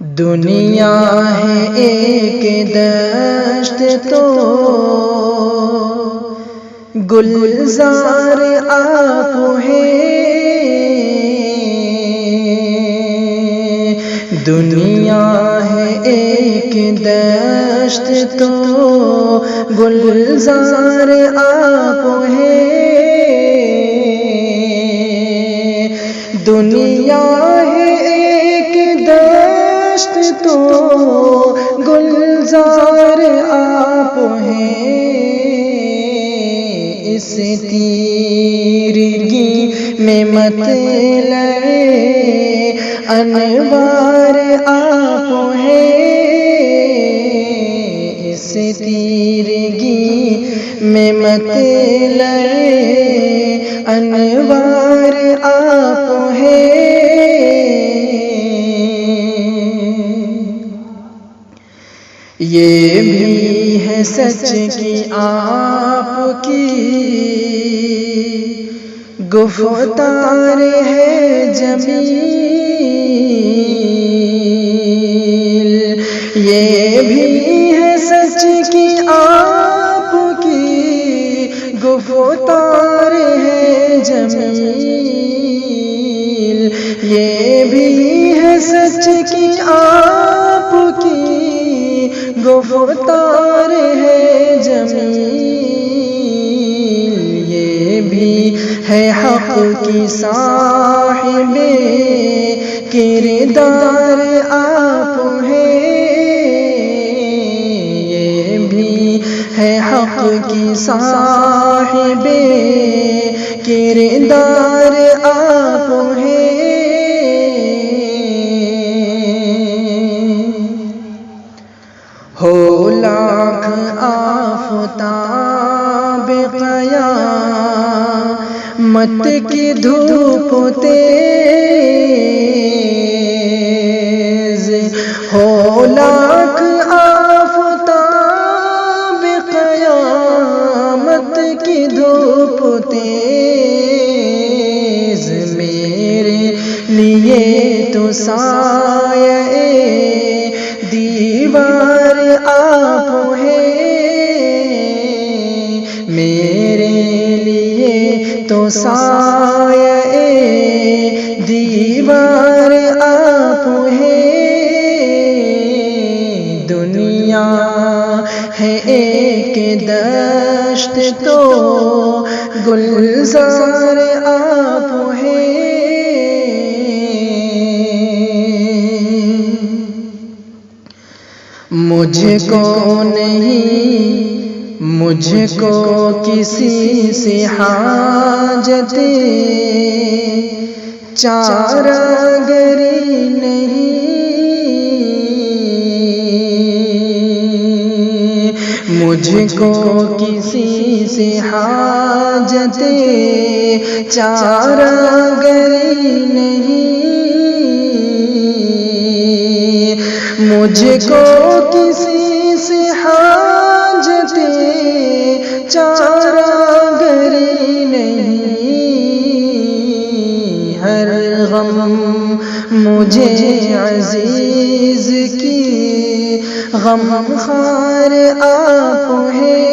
دنیا ہے ایک دشت تو گلزار آپ ہیں۔ دنیا ہے ایک دشت تو گلزار آپ ہیں۔ دنیا ہے ایک دشت تو گلزار آپ ہیں۔ اس تیرگی میں مت لڑے انوار آپ ہیں۔ اس تیرگی میں مت لڑے انوار آپ ہیں۔ یہ بھی ہے سچ کی آپ کی گفتار ہے جمیل۔ یہ بھی ہے سچ کی آپ کی گفتار ہے جمیل۔ یہ بھی ہے سچ کی آپ کی گفتار ہے جمیل۔ یہ بھی ہے حق کی صاحب کردار آپ ہیں۔ یہ بھی ہے حق کی صاحب کردار آپ ہیں۔ ہو لاکھ آفتاب قیامت کی دھوپ تیز، ہو لاکھ آفتاب قیامت کی دھوپ تیز، میرے لیے تو سایہ دیوار آپ ہیں۔ میرے لیے تو سایہ دیوار آپ ہیں۔ دنیا ہے ایک دشت تو گلزار آپ ہیں۔ مجھ کو نہیں، مجھ کو کسی سے حاجت چارہ گری نہیں۔ مجھ کو کسی سے حاجت چارہ گری نہیں۔ مجھ کو کسی سے حاجت چارہ گری نہیں۔ ہر غم مجھے عزیز کی غم خوار آپ ہیں۔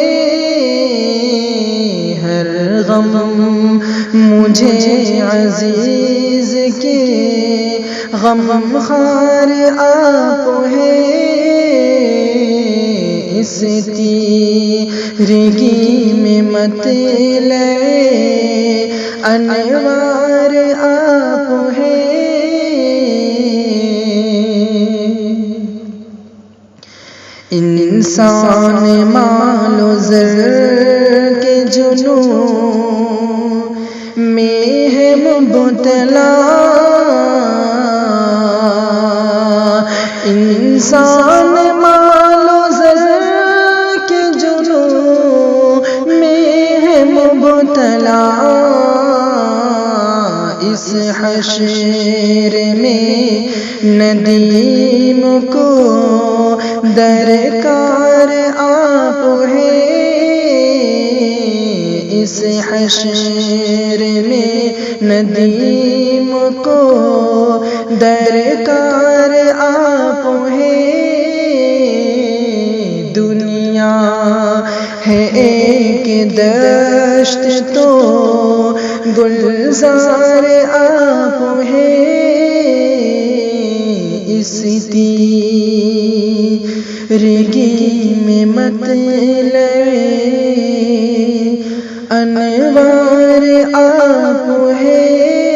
ہر غم مجھے عزیز کی غم خوار آپ ہیں۔ اس تیرگی میں مت لڑے انوار آپ ہیں۔ انسان مال و زر کے جنون میں ہے مبتلا، انسان مال و زر کے جنون میں ہے مبتلا۔ اس حشر میں ندیم کو درکار آپ ہیں۔ اس حشر میں ندیم کو درکار آپ ہے، دنیا ہے ایک دشت تو گلزار آپ ہے، اس تیرگی میں مطلع انوار آپ ہے،